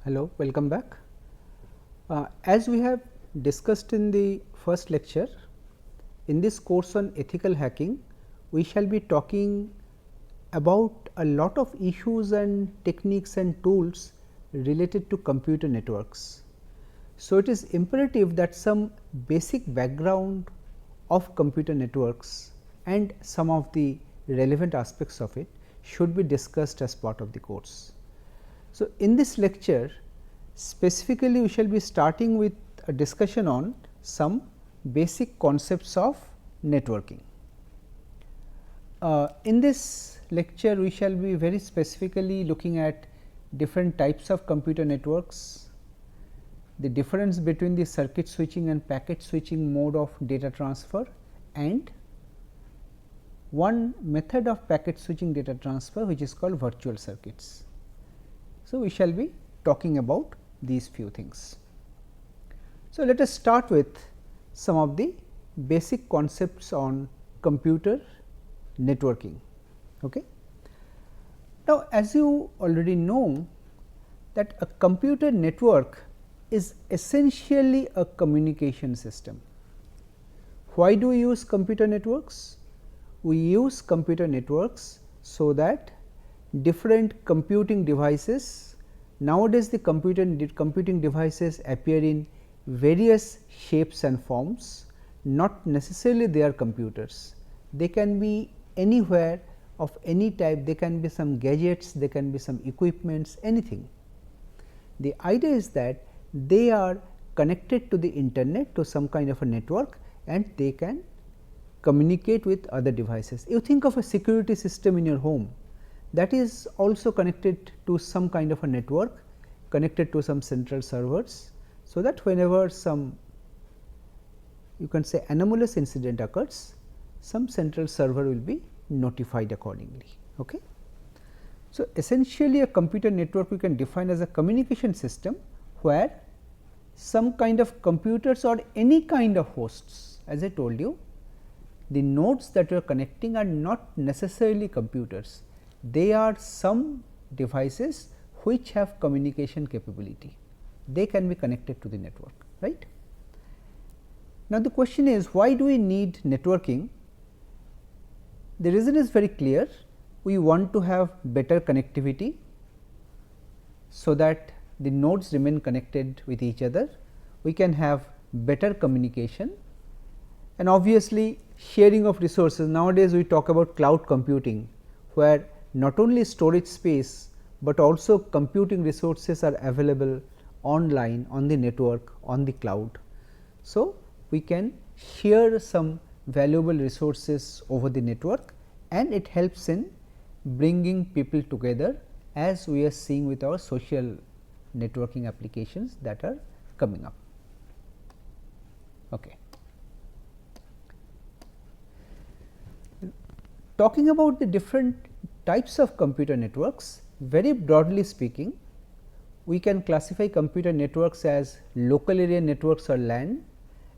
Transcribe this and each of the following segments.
Hello, welcome back. As we have discussed in the first lecture, in this course on ethical hacking, we shall be talking about a lot of issues and techniques and tools related to computer networks. So, it is imperative that some basic background of computer networks and some of the relevant aspects of it should be discussed as part of the course. So, in this lecture specifically we shall be starting with a discussion on some basic concepts of networking. In this lecture we shall be very specifically looking at different types of computer networks, the difference between the circuit switching and packet switching mode of data transfer, and one method of packet switching data transfer which is called virtual circuits. So, we shall be talking about these few things. So, let us start with some of the basic concepts on computer networking. Okay. Now, as you already know that a computer network is essentially a communication system. Why do we use computer networks? We use computer networks so that different computing devices, nowadays the computing devices appear in various shapes and forms, not necessarily they are computers. They can be anywhere of any type, they can be some gadgets, they can be some equipments, anything. The idea is that they are connected to the internet, to some kind of a network, and they can communicate with other devices. You think of a security system in your home, that is also connected to some kind of a network, connected to some central servers. So, that whenever some, you can say, anomalous incident occurs, some central server will be notified accordingly. Okay. So, essentially a computer network we can define as a communication system where some kind of computers or any kind of hosts, as I told you, the nodes that you are connecting are not necessarily computers. They are some devices which have communication capability. They can be connected to the network, right. Now, the question is, why do we need networking? The reason is very clear. We want to have better connectivity, so that the nodes remain connected with each other. We can have better communication, and obviously sharing of resources. Nowadays, we talk about cloud computing, where not only storage space, but also computing resources are available online, on the network, on the cloud. So, we can share some valuable resources over the network, and it helps in bringing people together, as we are seeing with our social networking applications that are coming up. Okay. Talking about the different types of computer networks, very broadly speaking, we can classify computer networks as local area networks or LAN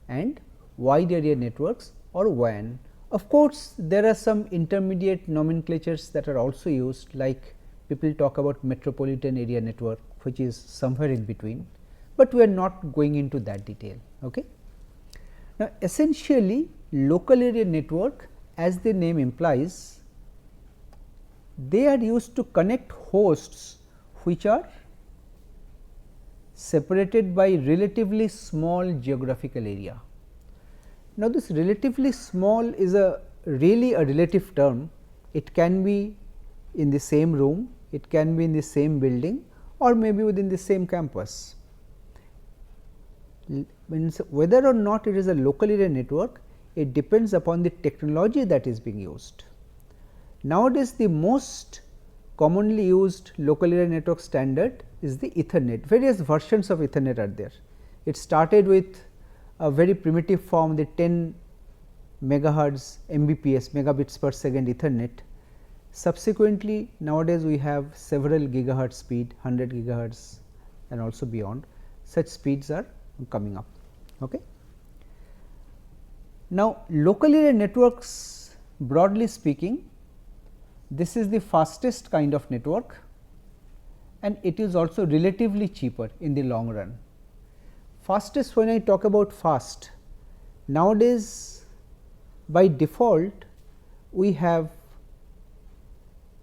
and wide area networks or WAN. Of course, there are some intermediate nomenclatures that are also used, like people talk about metropolitan area network, which is somewhere in between, but we are not going into that detail. Okay. Now, essentially local area network, as the name implies, they are used to connect hosts which are separated by relatively small geographical area. Now, this relatively small is really a relative term. It can be in the same room, it can be in the same building, or maybe within the same campus. Means whether or not it is a local area network, it depends upon the technology that is being used. Nowadays, the most commonly used local area network standard is the Ethernet. Various versions of Ethernet are there. It started with a very primitive form, the 10 megahertz Mbps, megabits per second Ethernet. Subsequently, nowadays we have several gigahertz speed, 100 gigahertz and also beyond. Such speeds are coming up. Okay. Now, local area networks, broadly speaking, this is the fastest kind of network, and it is also relatively cheaper in the long run. Fastest, when I talk about fast, nowadays by default we have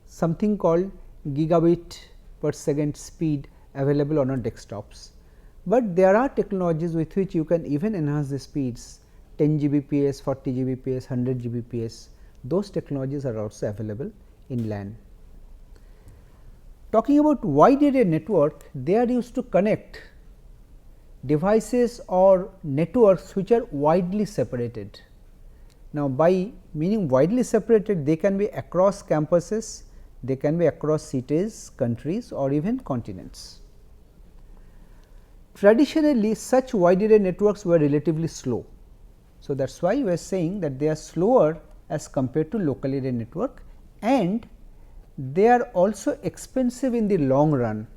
something called gigabit per second speed available on our desktops, but there are technologies with which you can even enhance the speeds 10 Gbps, 40 Gbps, 100 Gbps. Those technologies are also available in LAN. Talking about wide area network, they are used to connect devices or networks which are widely separated. Now, by meaning widely separated, they can be across campuses, they can be across cities, countries, or even continents. Traditionally, such wide area networks were relatively slow. So, that is why we are saying that they are slower as compared to local area network, and they are also expensive in the long run.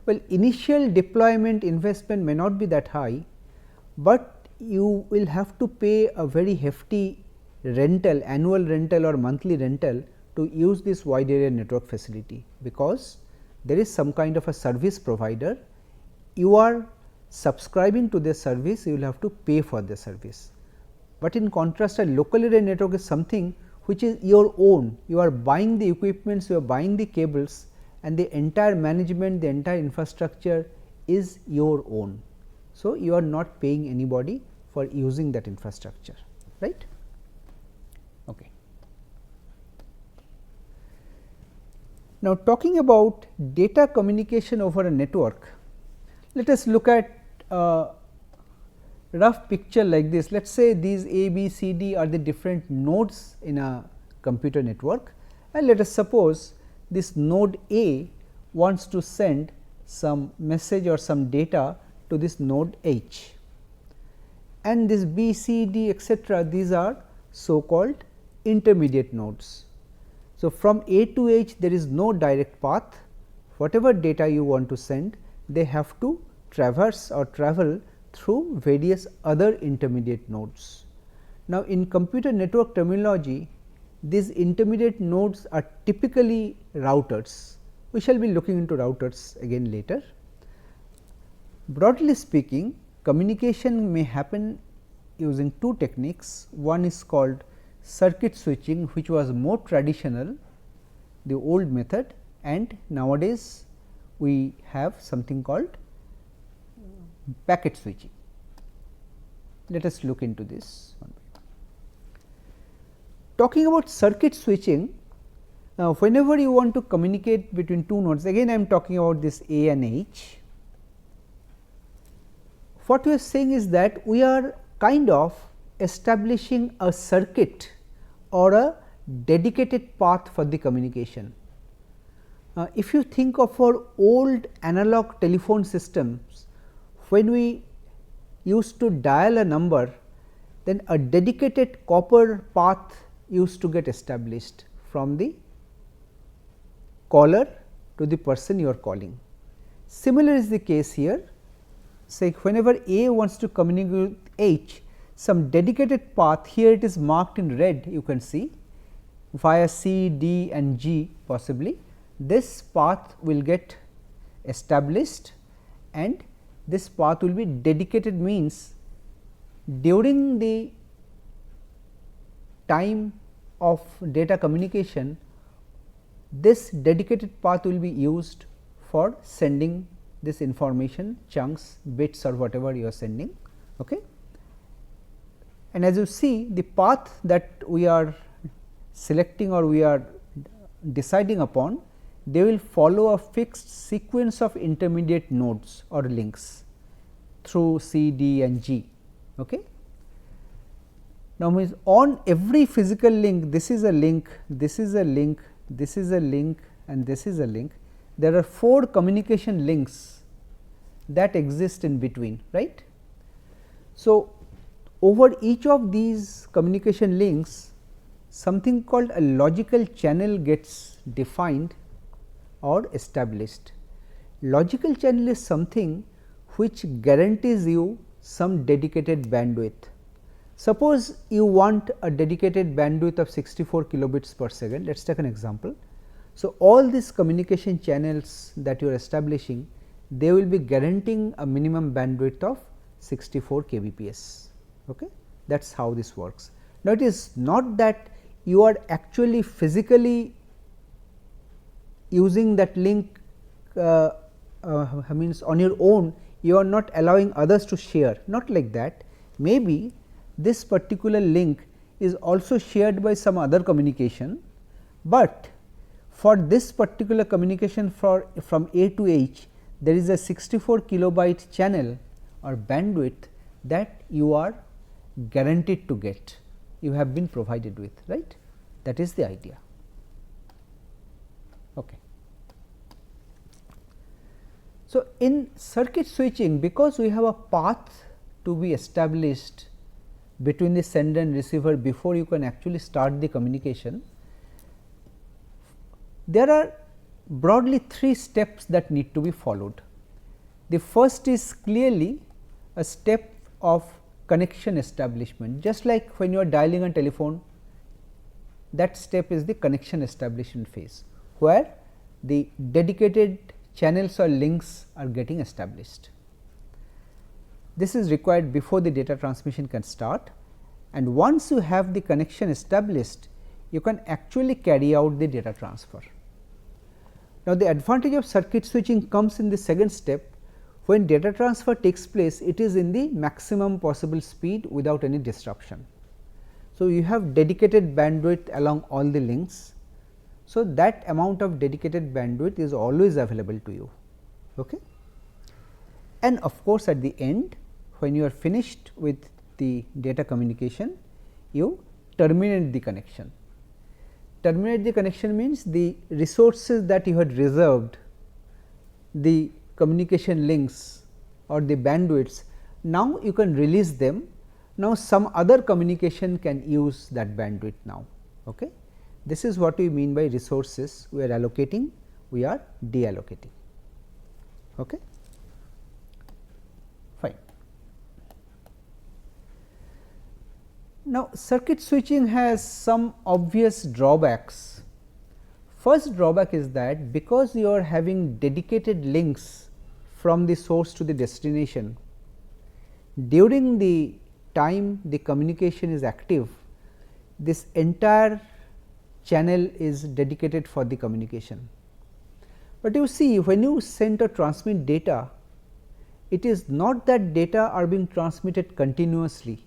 Well, initial deployment investment may not be that high, but you will have to pay a very hefty rental, annual rental or monthly rental to use this wide area network facility, because there is some kind of a service provider. You are subscribing to the service, you will have to pay for the service. But in contrast, a local area network is something which is your own. You are buying the equipments, you are buying the cables, and the entire management, the entire infrastructure is your own. So, you are not paying anybody for using that infrastructure, right. Okay. Now, talking about data communication over a network, let us look at a rough picture like this. Let us say these A, B, C, D are the different nodes in a computer network, and let us suppose this node A wants to send some message or some data to this node H, and this B, C, D, etc. these are so called intermediate nodes. So, from A to H there is no direct path. Whatever data you want to send, they have to traverse or travel through various other intermediate nodes. Now, in computer network terminology, these intermediate nodes are typically routers. We shall be looking into routers again later. Broadly speaking, communication may happen using two techniques. One is called circuit switching, which was more traditional, the old method, and nowadays we have something called packet switching. Let us look into this. Talking about circuit switching, whenever you want to communicate between two nodes, again I am talking about this A and H. What we are saying is that we are kind of establishing a circuit or a dedicated path for the communication. If you think of our old analog telephone systems, when we used to dial a number, then a dedicated copper path used to get established from the caller to the person you are calling. Similar is the case here. Say whenever A wants to communicate with H, some dedicated path, here it is marked in red, you can see via C, D and G possibly. This path will get established, and this path will be dedicated, means during the time of data communication, this dedicated path will be used for sending this information, chunks, bits or whatever you are sending. Okay. And as you see, the path that we are selecting or we are deciding upon, they will follow a fixed sequence of intermediate nodes or links through C, D and G. Okay. Now, on every physical link, this is a link, this is a link, this is a link and this is a link. There are 4 communication links that exist in between, right. So, over each of these communication links, something called a logical channel gets defined or established. Logical channel is something which guarantees you some dedicated bandwidth. Suppose you want a dedicated bandwidth of 64 kilobits per second, let us take an example. So, all these communication channels that you are establishing, they will be guaranteeing a minimum bandwidth of 64 kbps. Okay? That is how this works. Now, it is not that you are actually physically using that link means on your own, you are not allowing others to share, not like that. Maybe this particular link is also shared by some other communication, but for this particular communication from A to H, there is a 64 kilobyte channel or bandwidth that you are guaranteed to get, you have been provided with, right. That is the idea. Okay. So, in circuit switching, because we have a path to be established between the sender and receiver before you can actually start the communication, there are broadly 3 steps that need to be followed. The first is clearly a step of connection establishment, just like when you are dialing a telephone, that step is the connection establishment phase, where the dedicated channels or links are getting established. This is required before the data transmission can start, and once you have the connection established, you can actually carry out the data transfer. Now, the advantage of circuit switching comes in the second step. When data transfer takes place, it is in the maximum possible speed without any disruption. So, you have dedicated bandwidth along all the links. So, that amount of dedicated bandwidth is always available to you. Okay? And of course, at the end, when you are finished with the data communication, you terminate the connection. Terminate the connection means the resources that you had reserved, the communication links or the bandwidths, now you can release them. Now, some other communication can use that bandwidth now. Okay? This is what we mean by resources. We are allocating, we are deallocating. Okay? Fine. Now, circuit switching has some obvious drawbacks. First drawback is that because you are having dedicated links from the source to the destination, during the time the communication is active, this entire channel is dedicated for the communication. But you see, when you send or transmit data, it is not that data are being transmitted continuously.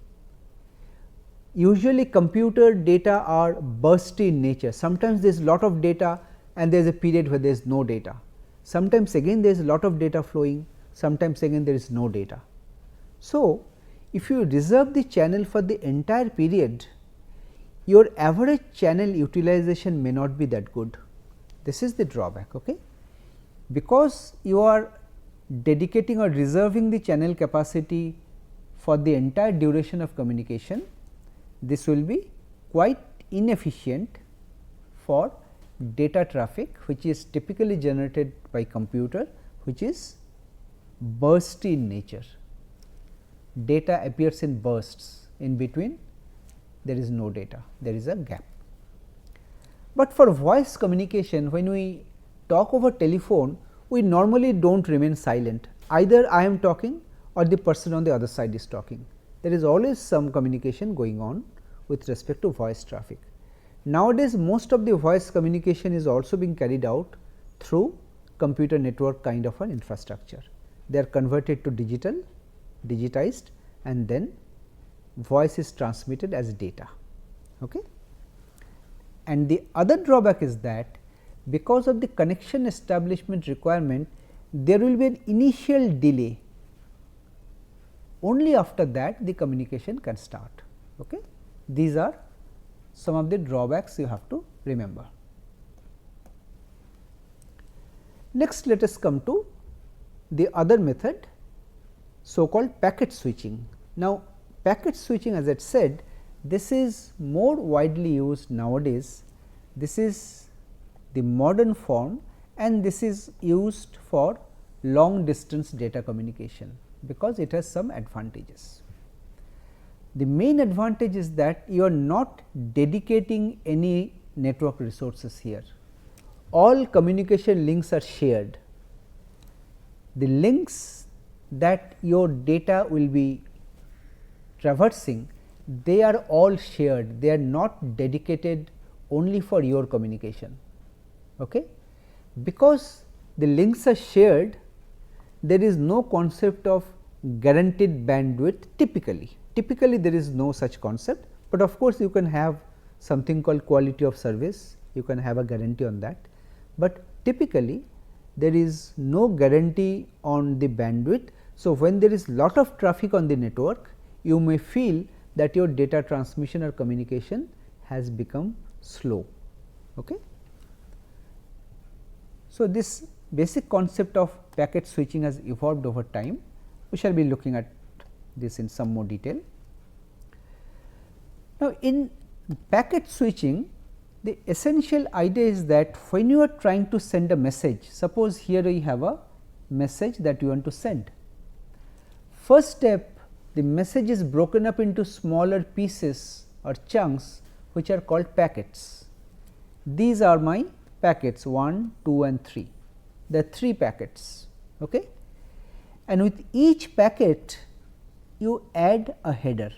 Usually computer data are bursty in nature. Sometimes there is lot of data and there is a period where there is no data. Sometimes again there is a lot of data flowing, sometimes again there is no data. So, if you reserve the channel for the entire period, your average channel utilization may not be that good. This is the drawback. Okay? Because you are dedicating or reserving the channel capacity for the entire duration of communication, this will be quite inefficient for data traffic, which is typically generated by computer, which is bursty in nature. Data appears in bursts, in between there is no data, there is a gap. But for voice communication, when we talk over telephone, we normally do not remain silent. Either I am talking or the person on the other side is talking. There is always some communication going on with respect to voice traffic. Nowadays, most of the voice communication is also being carried out through computer network kind of an infrastructure. They are converted to digitized, and then voice is transmitted as data. Okay? And the other drawback is that because of the connection establishment requirement, there will be an initial delay. Only after that the communication can start. Okay? These are some of the drawbacks you have to remember. Next, let us come to the other method, so called packet switching. Now, packet switching, as I said, this is more widely used nowadays. This is the modern form, and this is used for long distance data communication, because it has some advantages. The main advantage is that you are not dedicating any network resources here. all communication links are shared. The links that your data will be traversing, they are all shared, they are not dedicated only for your communication. Okay? Because the links are shared, there is no concept of guaranteed bandwidth typically. Typically, there is no such concept, but of course, you can have something called quality of service, you can have a guarantee on that, but typically there is no guarantee on the bandwidth. So, when there is lot of traffic on the network, you may feel that your data transmission or communication has become slow. Okay? So, this basic concept of packet switching has evolved over time. We shall be looking at this in some more detail. Now, in packet switching, the essential idea is that when you are trying to send a message, suppose here we have a message that you want to send. First step, the message is broken up into smaller pieces or chunks which are called packets. These are my packets 1, 2 and 3. There are 3 packets. Okay? And with each packet you add a header.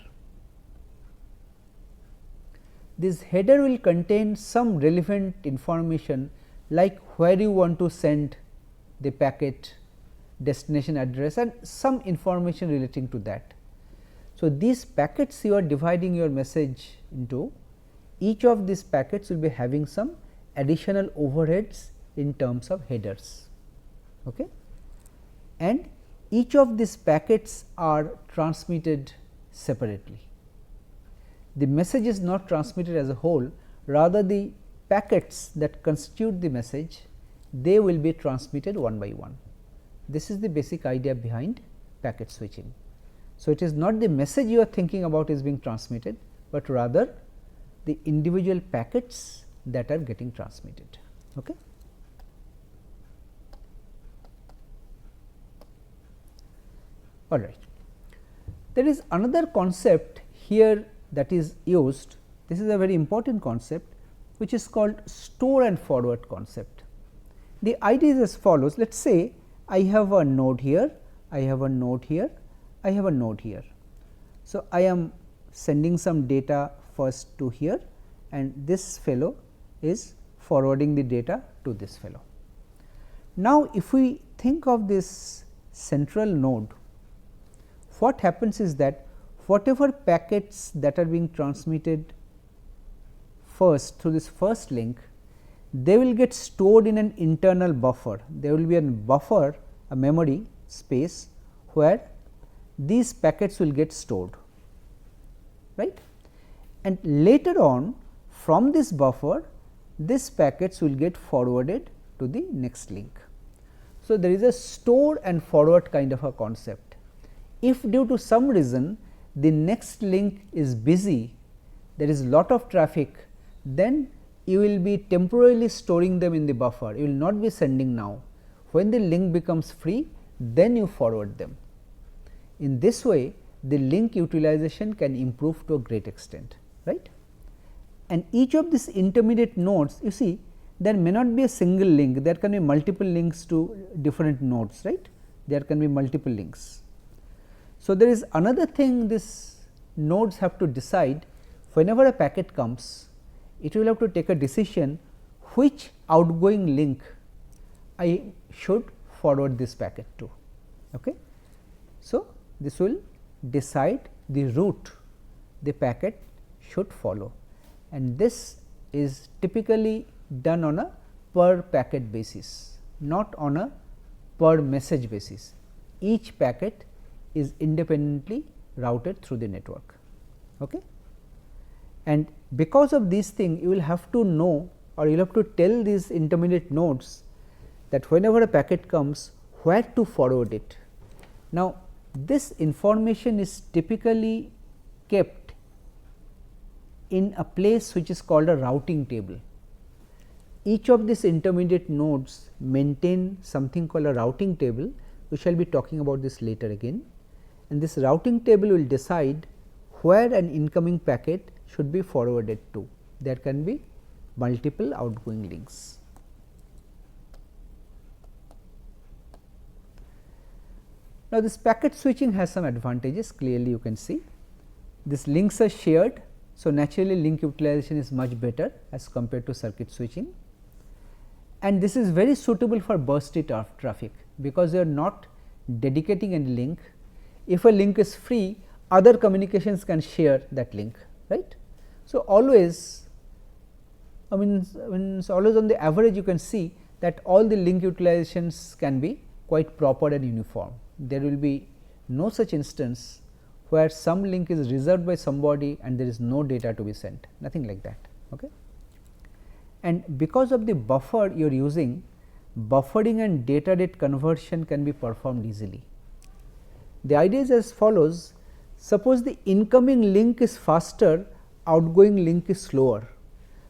This header will contain some relevant information like where you want to send the packet, destination address and some information relating to that. So, these packets you are dividing your message into, each of these packets will be having some additional overheads in terms of headers. Okay? And each of these packets are transmitted separately. The message is not transmitted as a whole, rather the packets that constitute the message, they will be transmitted one by one. This is the basic idea behind packet switching. So, it is not the message you are thinking about is being transmitted, but rather the individual packets that are getting transmitted. Okay? All right. There is another concept here that is used. This is a very important concept which is called store and forward concept. The idea is as follows. Let us say I have a node here, I have a node here, I have a node here. So, I am sending some data first to here and this fellow is forwarding the data to this fellow. Now, if we think of this central node, what happens is that whatever packets that are being transmitted first through this first link, they will get stored in an internal buffer. There will be a buffer, a memory space where these packets will get stored, right. And later on from this buffer, these packets will get forwarded to the next link. So, there is a store and forward kind of a concept. If due to some reason the next link is busy, there is lot of traffic, then you will be temporarily storing them in the buffer, you will not be sending now. When the link becomes free, then you forward them. In this way, the link utilization can improve to a great extent, right. And each of these intermediate nodes, you see, there may not be a single link, there can be multiple links to different nodes, right. There can be multiple links. So, there is another thing these nodes have to decide. Whenever a packet comes, it will have to take a decision which outgoing link I should forward this packet to. Okay. So, this will decide the route the packet should follow, and this is typically done on a per packet basis, not on a per message basis. Each packet is independently routed through the network. Okay. And because of these things, you will have to know, or you will have to tell these intermediate nodes that whenever a packet comes, where to forward it. Now, this information is typically kept in a place which is called a routing table. Each of these intermediate nodes maintain something called a routing table. We shall be talking about this later again, and this routing table will decide where an incoming packet should be forwarded to. There can be multiple outgoing links. Now, this packet switching has some advantages, clearly you can see. These links are shared. So, naturally link utilization is much better as compared to circuit switching, and this is very suitable for bursty traffic, because you are not dedicating any link. If a link is free, other communications can share that link, right. So, always always on the average you can see that all the link utilizations can be quite proper and uniform. There will be no such instance where some link is reserved by somebody and there is no data to be sent, nothing like that. Okay. And because of the buffer you are using, buffering and data rate conversion can be performed easily. The idea is as follows: suppose the incoming link is faster, outgoing link is slower.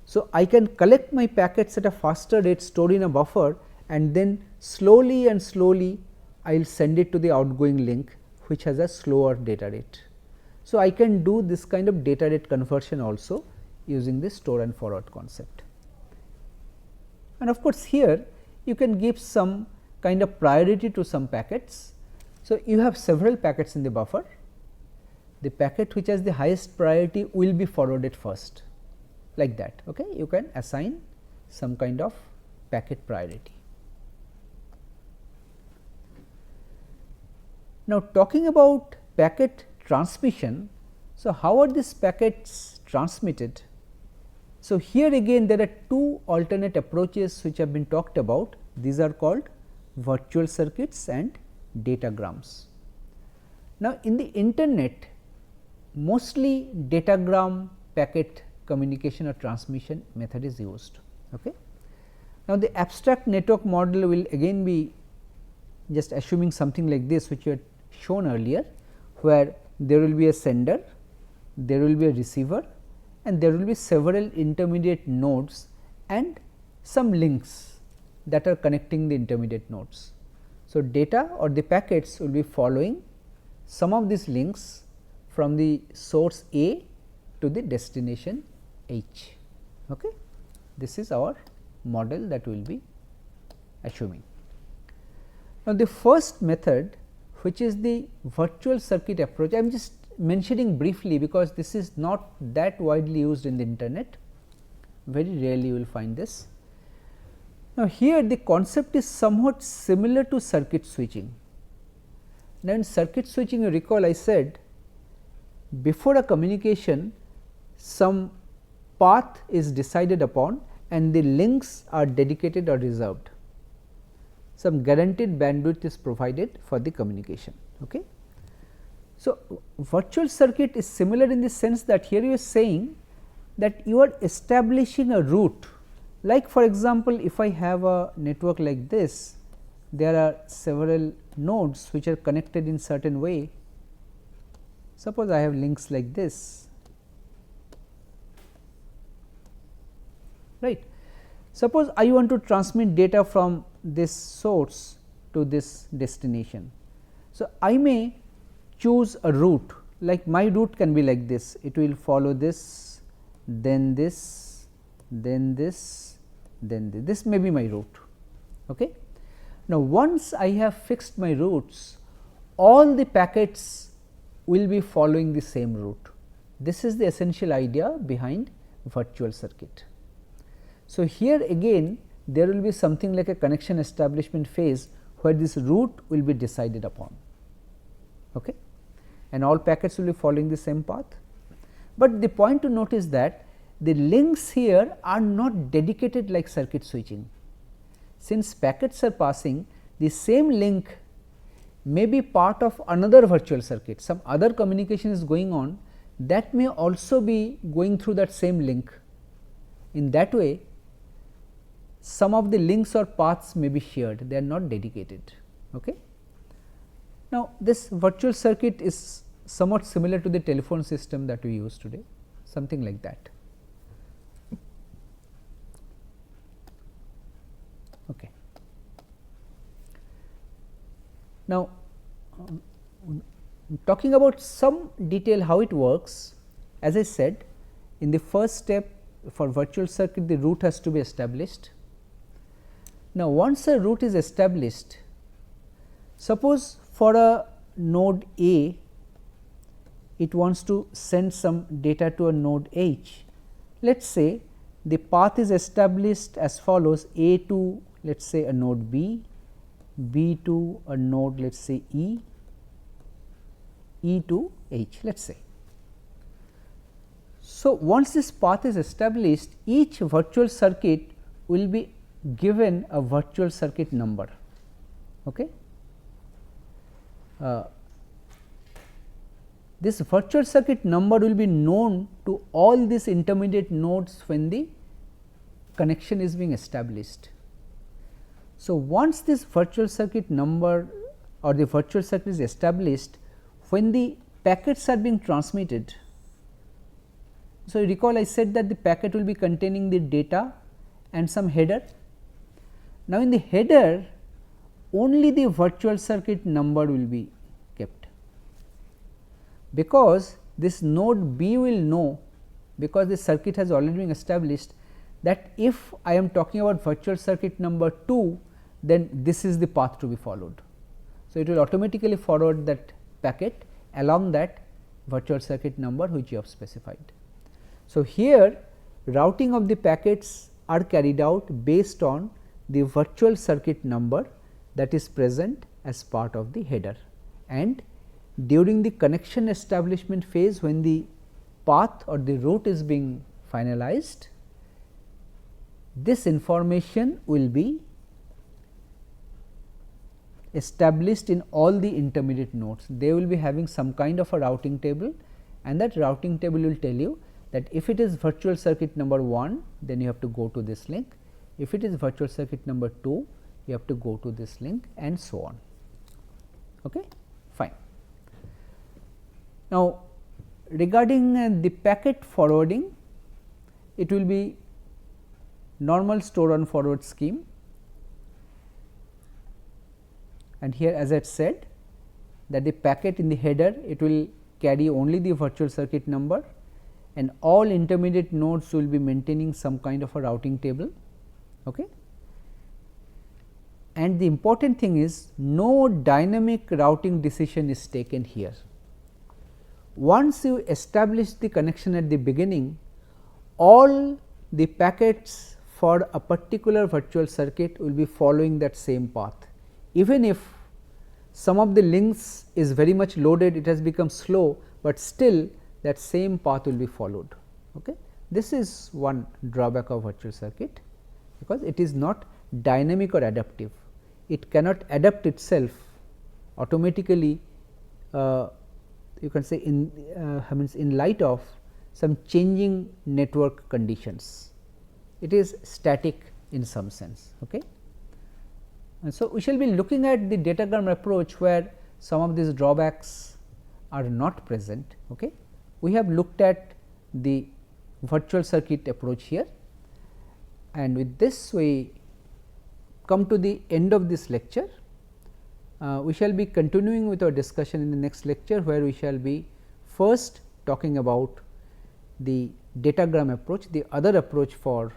So, I can collect my packets at a faster rate, store in a buffer, and then slowly and slowly I will send it to the outgoing link, which has a slower data rate. So, I can do this kind of data rate conversion also using this store and forward concept. And of course, here you can give some kind of priority to some packets. So, you have several packets in the buffer. The packet which has the highest priority will be forwarded first, like that. Okay. You can assign some kind of packet priority. Now, talking about packet transmission, so how are these packets transmitted? So, here again there are two alternate approaches which have been talked about. These are called virtual circuits and datagrams. Now, in the internet mostly datagram packet communication or transmission method is used. Okay. Now, the abstract network model will again be just assuming something like this, which you had shown earlier, where there will be a sender, there will be a receiver, and there will be several intermediate nodes and some links that are connecting the intermediate nodes. So, data or the packets will be following some of these links from the source A to the destination H. Okay. This is our model that we will be assuming. Now, the first method, which is the virtual circuit approach, I am just mentioning briefly because this is not that widely used in the internet, very rarely you will find this. Now, here the concept is somewhat similar to circuit switching. Now, in circuit switching, you recall I said before a communication some path is decided upon and the links are dedicated or reserved. Some guaranteed bandwidth is provided for the communication. Okay. So, virtual circuit is similar in the sense that here you are saying that you are establishing a route, like for example, if I have a network like this, there are several nodes which are connected in certain way. Suppose I have links like this, right. Suppose I want to transmit data from this source to this destination. So, I may choose a route, like my route can be like this, it will follow this, then this, then this, then this, this may be my route. Okay. Now, once I have fixed my routes, all the packets will be following the same route. This is the essential idea behind virtual circuit. So, here again there will be something like a connection establishment phase where this route will be decided upon, okay, and all packets will be following the same path. But the point to note is that the links here are not dedicated like circuit switching. Since packets are passing, the same link may be part of another virtual circuit, some other communication is going on that may also be going through that same link. In that way, some of the links or paths may be shared, they are not dedicated. Okay. Now, this virtual circuit is somewhat similar to the telephone system that we use today, something like that. Okay. Now, talking about some detail how it works, as I said, in the first step for virtual circuit the route has to be established. Now, once a route is established, suppose for a node A, it wants to send some data to a node H. Let us say the path is established as follows: A to let us say a node B, B to a node let us say E, E to H let us say. So, once this path is established, each virtual circuit will be given a virtual circuit number. Okay. This virtual circuit number will be known to all these intermediate nodes when the connection is being established. So, once this virtual circuit number or the virtual circuit is established, when the packets are being transmitted. So, you recall I said that the packet will be containing the data and some header. Now, in the header only the virtual circuit number will be kept, because this node B will know, because the circuit has already been established, that if I am talking about virtual circuit number 2, then this is the path to be followed. So, it will automatically forward that packet along that virtual circuit number which you have specified. So, here routing of the packets are carried out based on the virtual circuit number that is present as part of the header, and during the connection establishment phase, when the path or the route is being finalized, this information will be established in all the intermediate nodes. They will be having some kind of a routing table, and that routing table will tell you that if it is virtual circuit number 1, then you have to go to this link. If it is virtual circuit number 2, you have to go to this link, and so on. Okay? Fine. Now, regarding the packet forwarding, it will be normal store on forward scheme, and here as I said that the packet in the header, it will carry only the virtual circuit number, and all intermediate nodes will be maintaining some kind of a routing table. Okay. And the important thing is, no dynamic routing decision is taken here. Once you establish the connection at the beginning, all the packets for a particular virtual circuit will be following that same path. Even if some of the links is very much loaded, it has become slow, but still that same path will be followed. Okay. This is one drawback of virtual circuit, because it is not dynamic or adaptive. It cannot adapt itself automatically, you can say in light of some changing network conditions. It is static in some sense. Okay. And so, we shall be looking at the datagram approach where some of these drawbacks are not present. Okay. We have looked at the virtual circuit approach here, and with this we come to the end of this lecture. We shall be continuing with our discussion in the next lecture, where we shall be first talking about the datagram approach, the other approach for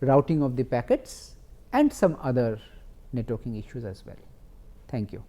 routing of the packets, and some other networking issues as well. Thank you.